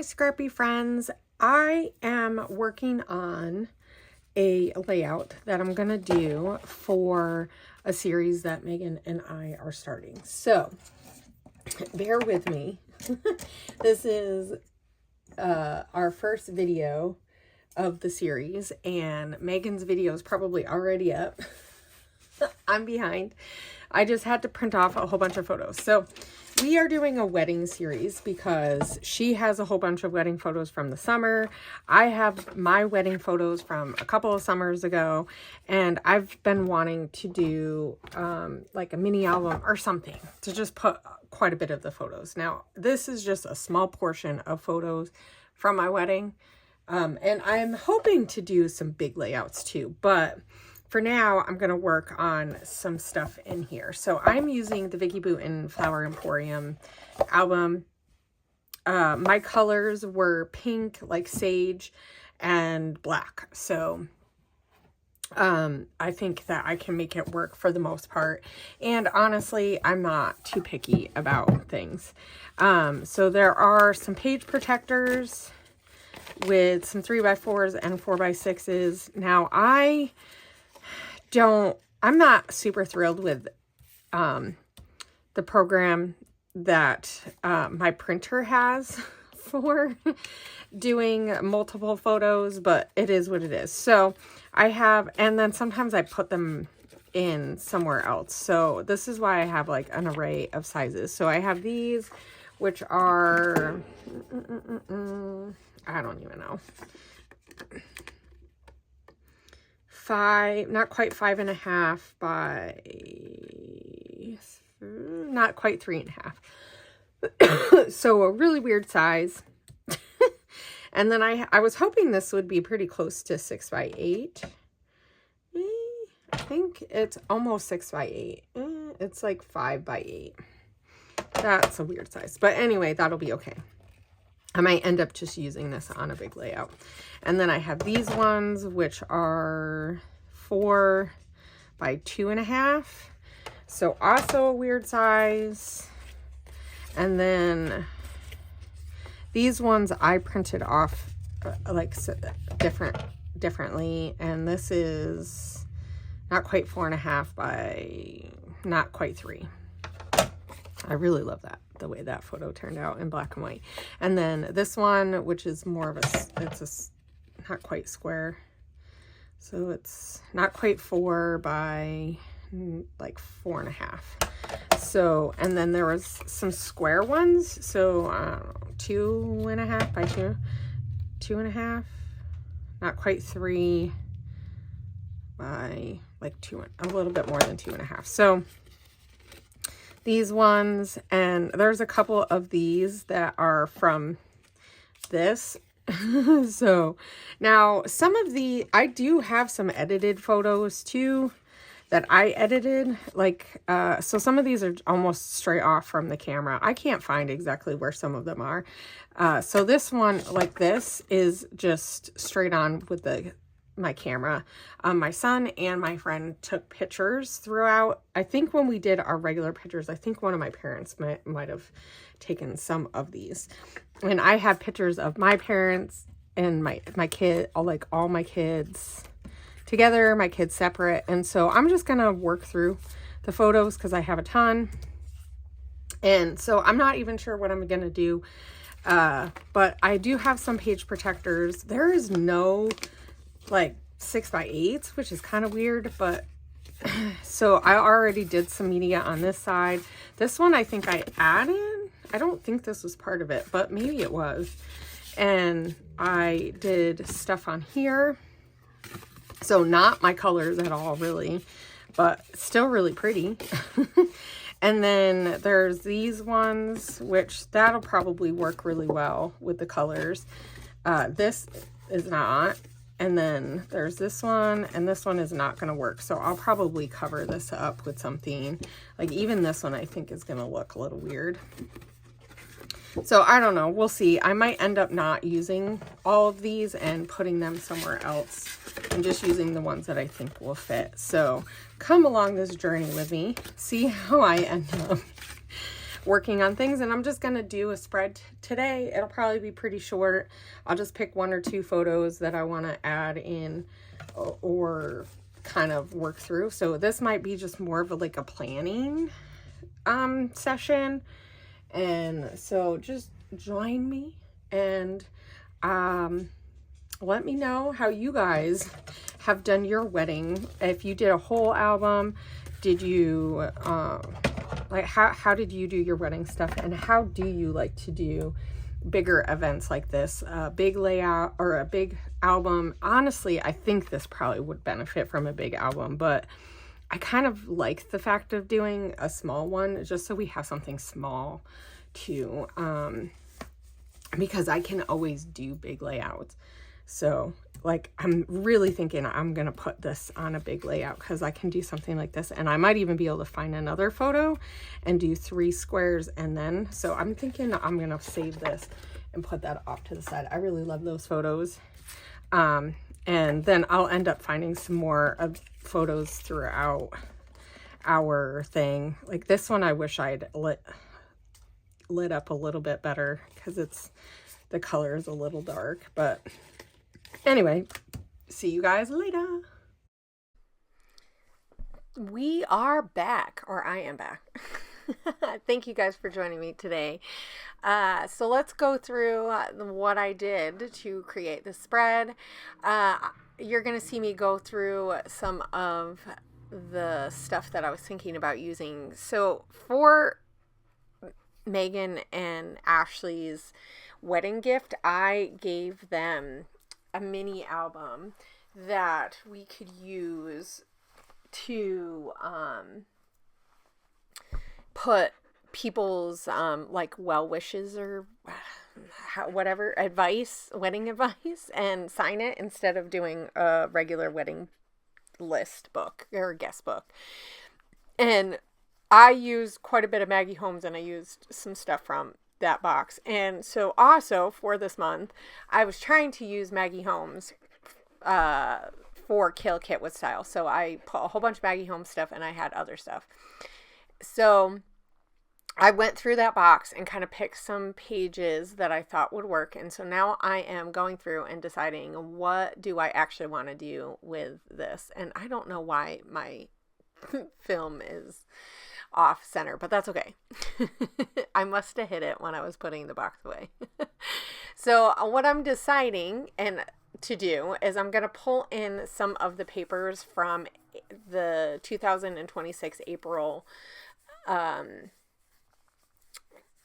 Scrappy friends. I am working on a layout that I'm going to do for a series that Megan and I are starting. So, bear with me. This is our first video of the series, and Megan's video is probably already up. I'm behind. I just had to print off a whole bunch of photos. So we are doing a wedding series because she has a whole bunch of wedding photos from the summer. I have my wedding photos from a couple of summers ago, and I've been wanting to do like a mini album or something to just put quite a bit of the photos. Now, this is just a small portion of photos from my wedding, and I'm hoping to do some big layouts too, but for now, I'm going to work on some stuff in here. So I'm using the Vicki Boutins Flower Emporium album. My colors were pink, like sage, and black. So I think that I can make it work for the most part. And honestly, I'm not too picky about things. So there are some page protectors with some 3x4s and 4x6s. Now, I'm not super thrilled with the program that my printer has for doing multiple photos, but it is what it is. So I have, and then sometimes I put them in somewhere else. So this is why I have like an array of sizes. So I have these, which are, I don't even know. Not quite 5.5 by, not quite 3.5. So a really weird size. And then I was hoping this would be pretty close to 6x8. I think it's almost 6x8. It's like 5x8. That's a weird size. But anyway, that'll be okay. I might end up just using this on a big layout. And then I have these ones, which are 4 by 2.5. So also a weird size. And then these ones I printed off like differently. And this is not quite 4.5 by not quite 3. I really love that, the way that photo turned out in black and white. And then this one, which is more of it's not quite square. So it's not quite 4 by like 4.5. So, and then there was some square ones. So, 2.5 by 2.5, not quite 3 by like a little bit more than 2.5. So, these ones, and there's a couple of these that are from this. So now some of I do have some edited photos too that I edited, like so some of these are almost straight off from the camera. I can't find exactly where some of them are. So this one, like this, is just straight on with my camera. My son and my friend took pictures throughout. I think when we did our regular pictures, I think one of my parents might have taken some of these. And I have pictures of my parents and my kid, all my kids together, my kids separate. And so I'm just gonna work through the photos because I have a ton. And so I'm not even sure what I'm gonna do. But I do have some page protectors. There is no like 6x8s, which is kind of weird, but so I already did some media on this side. This one I think I added. I don't think this was part of it, but maybe it was. And I did stuff on here. So not my colors at all, really, but still really pretty. And then there's these ones, which that'll probably work really well with the colors. This is not. And then there's this one, and this one is not going to work. So I'll probably cover this up with something. Like even this one I think is going to look a little weird. So I don't know. We'll see. I might end up not using all of these and putting them somewhere else and just using the ones that I think will fit. So come along this journey with me. See how I end up working on things, and I'm just going to do a spread today. It'll probably be pretty short. I'll just pick 1 or 2 photos that I want to add in or kind of work through. So this might be just more of like a planning session. And so just join me and let me know how you guys have done your wedding. If you did a whole album, did you like how did you do your wedding stuff, and how do you like to do bigger events like this? A big layout or a big album. Honestly, I think this probably would benefit from a big album, but I kind of like the fact of doing a small one just so we have something small too, because I can always do big layouts. So like, I'm really thinking I'm going to put this on a big layout because I can do something like this, and I might even be able to find another photo and do 3 squares. And then, so I'm thinking I'm going to save this and put that off to the side. I really love those photos. And then I'll end up finding some more of photos throughout our thing. Like this one, I wish I'd lit up a little bit better because the color is a little dark, but anyway, see you guys later. We are back, or I am back. Thank you guys for joining me today. So let's go through what I did to create the spread. You're going to see me go through some of the stuff that I was thinking about using. So for Megan and Ashley's wedding gift, I gave them a mini album that we could use to put people's like well wishes or whatever advice, wedding advice, and sign it instead of doing a regular wedding list book or guest book. And I used quite a bit of Maggie Holmes, and I used some stuff from that box. And so also for this month, I was trying to use Maggie Holmes for Kill Kit with Style. So I put a whole bunch of Maggie Holmes stuff, and I had other stuff. So I went through that box and kind of picked some pages that I thought would work. And so now I am going through and deciding what do I actually want to do with this. And I don't know why my film is off center, but that's okay. I must have hit it when I was putting the box away. So what I'm deciding to do is I'm going to pull in some of the papers from the 2026 April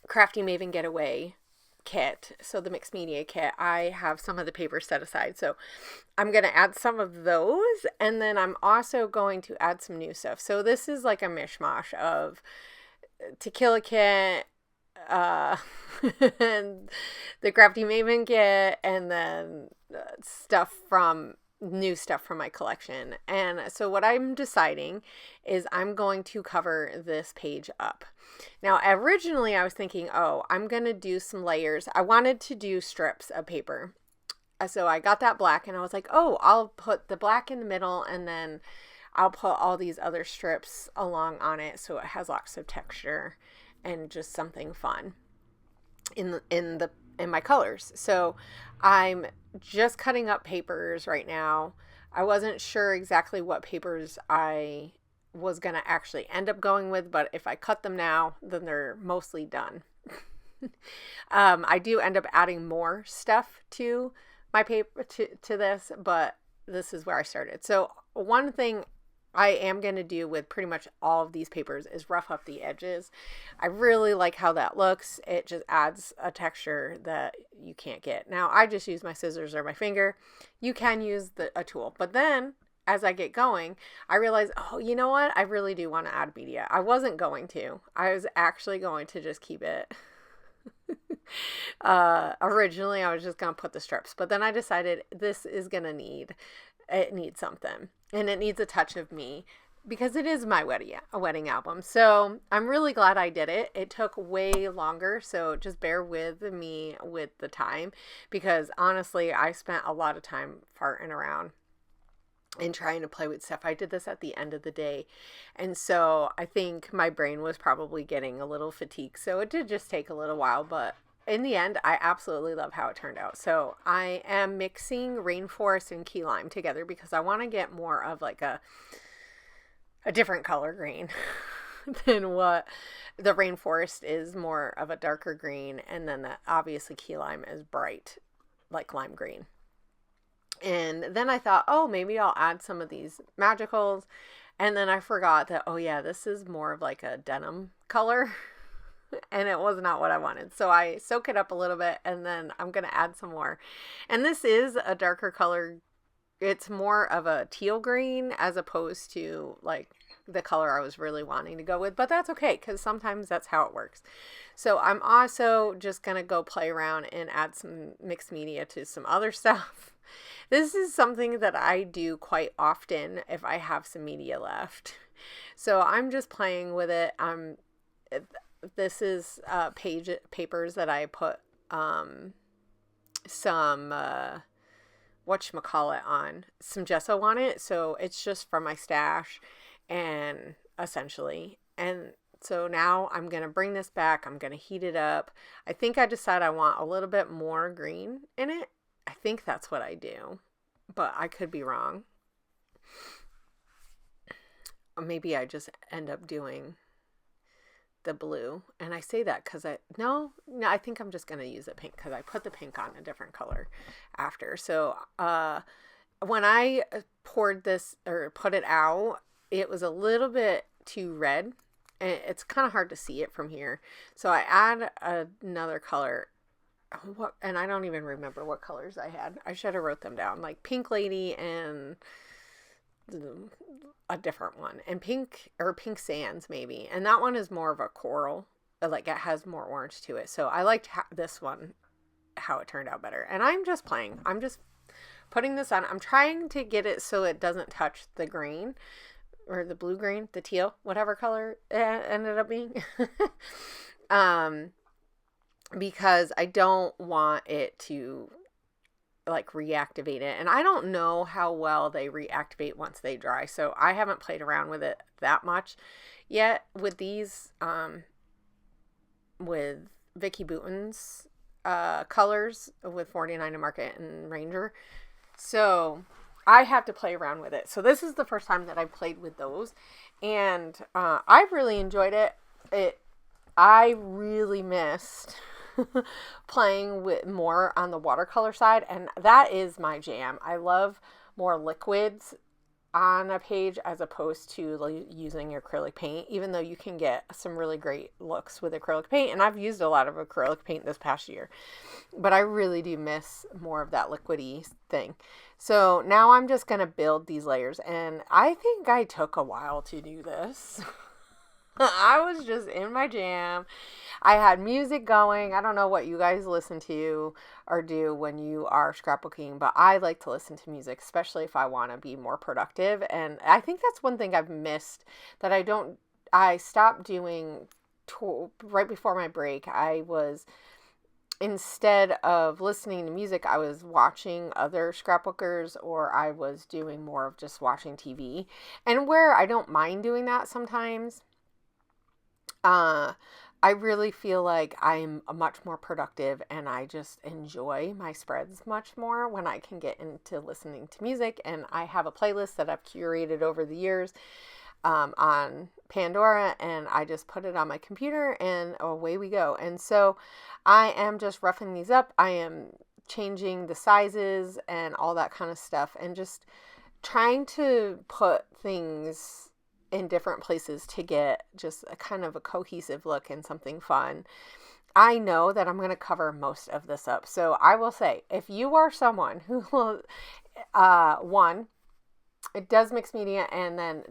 Crafty Maven Getaway kit. So the mixed media kit, I have some of the papers set aside. So I'm going to add some of those, and then I'm also going to add some new stuff. So this is like a mishmash of To Kill a Kit, and the Crafty Maven kit, and then new stuff from my collection. And so what I'm deciding is I'm going to cover this page up. Now, originally I was thinking, I'm going to do some layers. I wanted to do strips of paper. So I got that black, and I was like, I'll put the black in the middle, and then I'll put all these other strips along on it so it has lots of texture and just something fun in my colors. So I'm just cutting up papers right now. I wasn't sure exactly what papers I was going to actually end up going with, but if I cut them now, then they're mostly done. I do end up adding more stuff to my paper to this, but this is where I started. So one thing I am going to do with pretty much all of these papers is rough up the edges. I really like how that looks. It just adds a texture that you can't get. Now, I just use my scissors or my finger. You can use a tool. But then, as I get going, I realize, you know what? I really do want to add media. I wasn't going to. I was actually going to just keep it. Originally, I was just going to put the strips. But then I decided this is going to need something. And it needs a touch of me because it is my wedding album. So I'm really glad I did it. It took way longer. So just bear with me with the time, because honestly, I spent a lot of time farting around and trying to play with stuff. I did this at the end of the day. And so I think my brain was probably getting a little fatigued. So it did just take a little while, but in the end, I absolutely love how it turned out. So I am mixing rainforest and key lime together because I want to get more of like a different color green than what the rainforest is, more of a darker green. And then obviously key lime is bright, like lime green. And then I thought, oh, maybe I'll add some of these magicals. And then I forgot that, oh yeah, this is more of like a denim color. And it was not what I wanted. So I soak it up a little bit and then I'm going to add some more. And this is a darker color. It's more of a teal green as opposed to like the color I was really wanting to go with. But that's okay because sometimes that's how it works. So I'm also just going to go play around and add some mixed media to some other stuff. This is something that I do quite often if I have some media left. So I'm just playing with it. This is papers that I put some whatchamacallit on, some gesso on it. So it's just from my stash and essentially. And so now I'm going to bring this back. I'm going to heat it up. I think I decided I want a little bit more green in it. I think that's what I do, but I could be wrong. Or maybe I just end up doing the blue. And I say that because no, I think I'm just going to use the pink because I put the pink on a different color after. So when I poured this or put it out, it was a little bit too red. And it's kind of hard to see it from here. So I add another color. And I don't even remember what colors I had. I should have wrote them down, like Pink Lady and a different one, and pink sands maybe. And that one is more of a coral, like it has more orange to it. So I liked this one, how it turned out better. And I'm just playing. I'm just putting this on. I'm trying to get it so it doesn't touch the green or the blue green, the teal, whatever color it ended up being. Because I don't want it to like reactivate it. And I don't know how well they reactivate once they dry. So I haven't played around with it that much yet with these, with Vicki Boutins colors with 49 to Market and Ranger. So I have to play around with it. So this is the first time that I've played with those. And I've really enjoyed it. I really missed playing with more on the watercolor side, and that is my jam. I love more liquids on a page as opposed to using acrylic paint, even though you can get some really great looks with acrylic paint, and I've used a lot of acrylic paint this past year, but I really do miss more of that liquidy thing. So now I'm just going to build these layers, and I think I took a while to do this. I was just in my jam. I had music going. I don't know what you guys listen to or do when you are scrapbooking, but I like to listen to music, especially if I want to be more productive. And I think that's one thing I've missed that I stopped doing right before my break. Instead of listening to music, I was watching other scrapbookers, or I was doing more of just watching TV. And where I don't mind doing that sometimes, I really feel like I'm much more productive, and I just enjoy my spreads much more when I can get into listening to music. And I have a playlist that I've curated over the years on Pandora, and I just put it on my computer and away we go. And so I am just roughing these up. I am changing the sizes and all that kind of stuff, and just trying to put things in different places to get just a kind of a cohesive look and something fun. I know that I'm going to cover most of this up. So I will say, if you are someone who will, it does mix media and then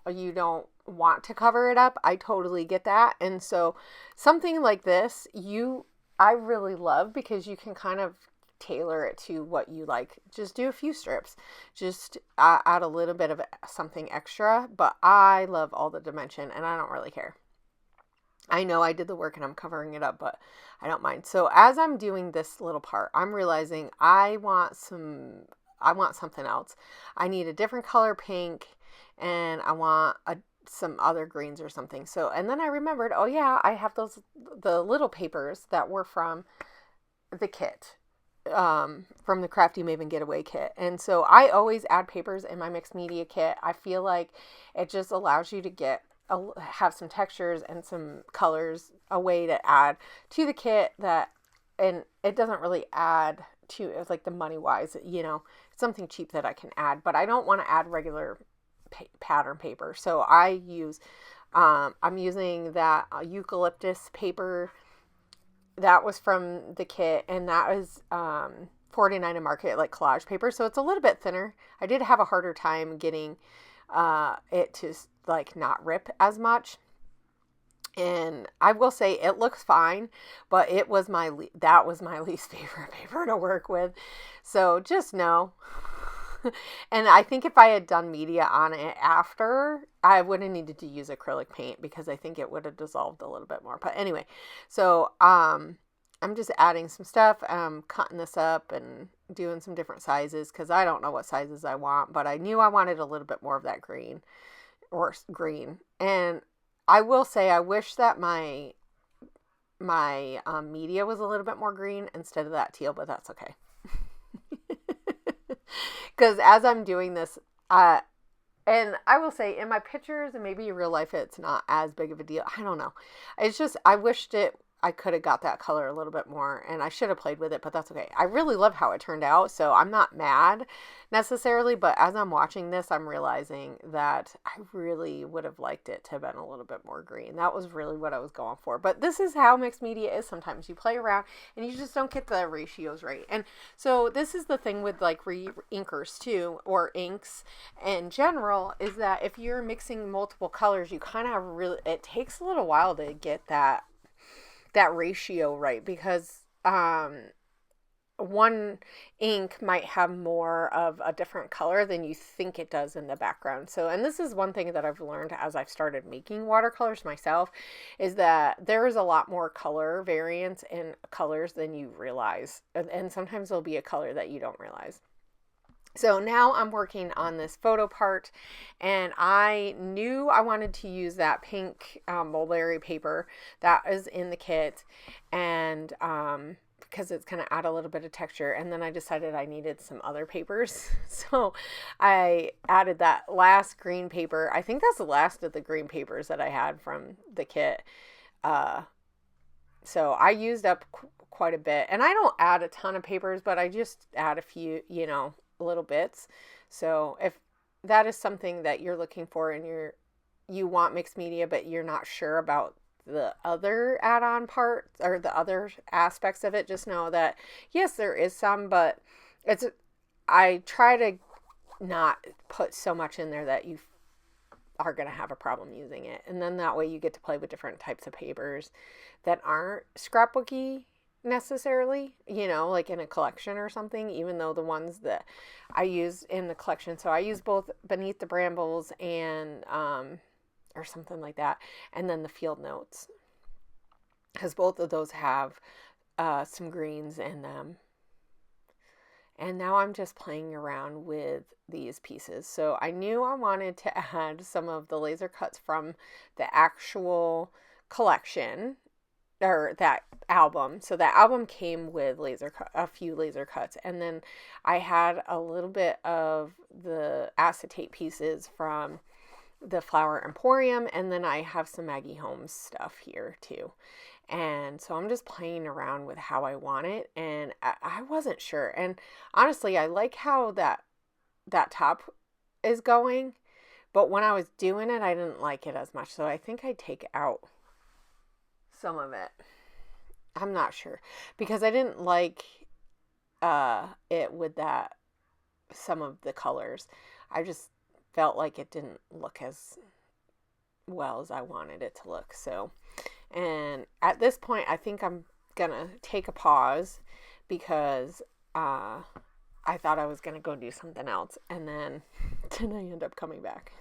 you don't want to cover it up, I totally get that. And so something like this, I really love, because you can kind of tailor it to what you like. Just do a few strips, just add a little bit of something extra, but I love all the dimension and I don't really care. I know I did the work and I'm covering it up, but I don't mind. So as I'm doing this little part, I'm realizing I want some I want something else. I need a different color pink, and I want some other greens or something. So, and then I remembered, oh yeah, I have the little papers that were from the kit, from the Crafty Maven Getaway kit. And so I always add papers in my mixed media kit. I feel like it just allows you to have some textures and some colors, a way to add to the kit and it doesn't really add to, it's like the money wise, something cheap that I can add, but I don't want to add regular pattern paper. So I'm using that eucalyptus paper that was from the kit, and that was $49 a market, like collage paper. So it's a little bit thinner. I did have a harder time getting it to like not rip as much. And I will say it looks fine, but that was my least favorite paper to work with. So just know. And I think if I had done media on it after, I would have needed to use acrylic paint because I think it would have dissolved a little bit more. But anyway, so I'm just adding some stuff. I'm cutting this up and doing some different sizes because I don't know what sizes I want, but I knew I wanted a little bit more of that green. And I will say I wish that my media was a little bit more green instead of that teal, but that's okay. Because as I'm doing this, and I will say in my pictures and maybe in real life, it's not as big of a deal. I don't know. It's just, I wished I could have got that color a little bit more, and I should have played with it, but that's okay. I really love how it turned out, so I'm not mad necessarily, but as I'm watching this, I'm realizing that I really would have liked it to have been a little bit more green. That was really what I was going for, but this is how mixed media is sometimes. You play around, and you just don't get the ratios right, and so this is the thing with like inkers too, or inks in general, is that if you're mixing multiple colors, you kind of it takes a little while to get that ratio right, because one ink might have more of a different color than you think it does in the background. So, and this is one thing that I've learned as I've started making watercolors myself, is that there is a lot more color variance in colors than you realize. And sometimes there'll be a color that you don't realize. So now I'm working on this photo part, and I knew I wanted to use that pink mulberry paper that is in the kit, and because it's going to add a little bit of texture. And then I decided I needed some other papers, so I added that last green paper. I think that's the last of the green papers that I had from the kit. So I used up quite a bit, and I don't add a ton of papers, but I just add a few, little bits. So if that is something that you're looking for and you want mixed media, but you're not sure about the other add-on parts or the other aspects of it, just know that yes, there is some, but I try to not put so much in there that you are going to have a problem using it. And then that way you get to play with different types of papers that aren't scrapbooky necessarily, like in a collection or something, even though the ones that I use in the collection, so I use both Beneath the Brambles and or something like that, and then the Field Notes, because both of those have some greens in them. And now I'm just playing around with these pieces. So I knew I wanted to add some of the laser cuts from the actual collection, or that album. So that album came with a few laser cuts, and then I had a little bit of the acetate pieces from the Flower Emporium, and then I have some Maggie Holmes stuff here too. And so I'm just playing around with how I want it, and I wasn't sure. And honestly, I like how that top is going, but when I was doing it, I didn't like it as much. So I think I'd take out some of it. I'm not sure, because I didn't like it with some of the colors. I just felt like it didn't look as well as I wanted it to look. So, and at this point, I think I'm gonna take a pause, because I thought I was gonna go do something else, and then I end up coming back.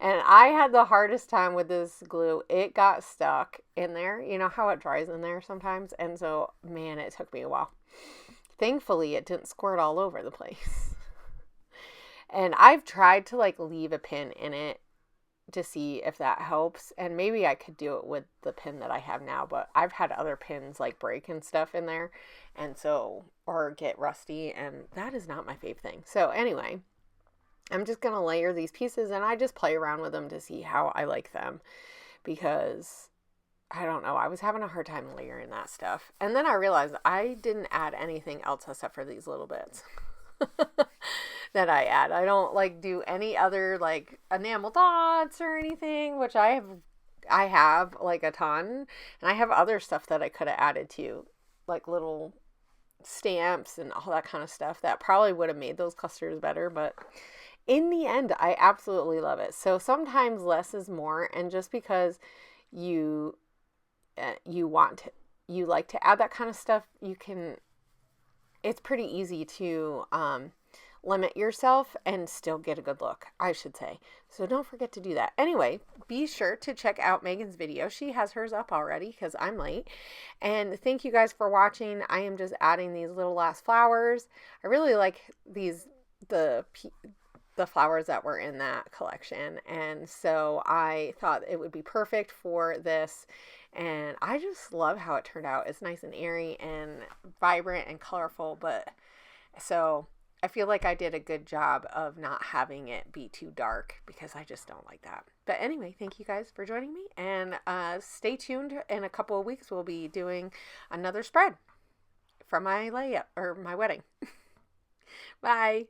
And I had the hardest time with this glue. It got stuck in there. You know how it dries in there sometimes? And so, man, it took me a while. thankfully it didn't squirt all over the place. And I've tried to like leave a pin in it to see if that helps, and maybe I could do it with the pin that I have now, but I've had other pins like break and stuff in there, and so, or get rusty, and that is not my fave thing. So anyway, I'm just gonna layer these pieces, and I just play around with them to see how I like them, because I don't know, I was having a hard time layering that stuff. And then I realized I didn't add anything else except for these little bits that I add. I don't like do any other like enamel dots or anything, which I have like a ton, and I have other stuff that I could have added too, like little stamps and all that kind of stuff that probably would have made those clusters better, but in the end I absolutely love it. So sometimes less is more, and just because you like to add that kind of stuff, it's pretty easy to limit yourself and still get a good look, I should say. So don't forget to do that. Anyway, be sure to check out Megan's video. She has hers up already because I'm late. And thank you guys for watching. I am just adding these little last flowers. I really like the flowers that were in that collection, and so I thought it would be perfect for this, and I just love how it turned out. It's nice and airy and vibrant and colorful, but so I feel like I did a good job of not having it be too dark, because I just don't like that. But anyway, thank you guys for joining me, and stay tuned. In a couple of weeks we'll be doing another spread from my layup or my wedding. Bye.